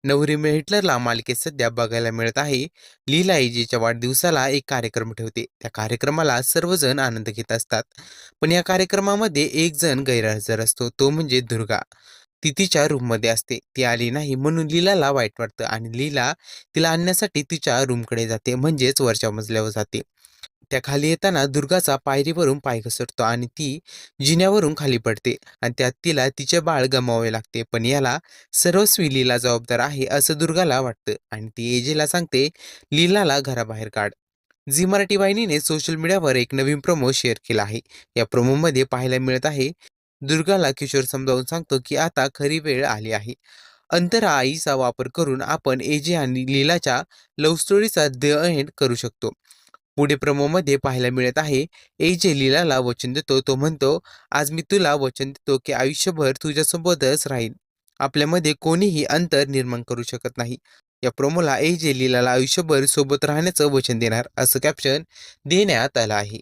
नवरी मे हिटलरला मालिकेत सध्या बघायला मिळत आहे. लीला एजेच्या वाढदिवसाला एक कार्यक्रम ठेवते. त्या कार्यक्रमाला सर्वजण आनंद घेत असतात. पण या कार्यक्रमामध्ये एक जण गैरहजर असतो, तो म्हणजे दुर्गा. ती तिच्या रूममध्ये असते. ती आली नाही म्हणून लीलाला वाईट वाटतं आणि लीला तिला आणण्यासाठी तिच्या रूमकडे जाते, म्हणजेच वरच्या मजल्यावर जाते. त्या खाली येताना दुर्गाचा पायरीवरून पाय घसरतो आणि ती जिन्यावरून खाली पडते आणि त्यात तिला तिचे बाळ गमावावे लागते. पण याला सर्वस्वी लीला जबाबदार आहे असं दुर्गाला वाटतं आणि ती एजेला सांगते, लीलाला घराबाहेर काढ. झी मराठी वाहिनीने सोशल मीडियावर एक नवीन प्रोमो शेअर केला आहे. या प्रोमोमध्ये पाहायला मिळत आहे, दुर्गाला किशोर समजावून सांगतो की आता खरी वेळ आली आहे. अंतरा आईचा वापर करून आपण एजे आणि लीलाच्या लव्ह स्टोरीचा द एंड करू शकतो. पुढे प्रोमोमध्ये पाहायला मिळत आहे, एजे लीलाला वचन देतो. तो म्हणतो, आज मी तुला वचन देतो की आयुष्यभर तुझ्यासोबतच राहीन. आपल्यामध्ये कोणीही अंतर निर्माण करू शकत नाही. या प्रोमोला एजे लीलाला आयुष्यभर सोबत राहण्याचं वचन देणार असं कॅप्शन देण्यात आलं आहे.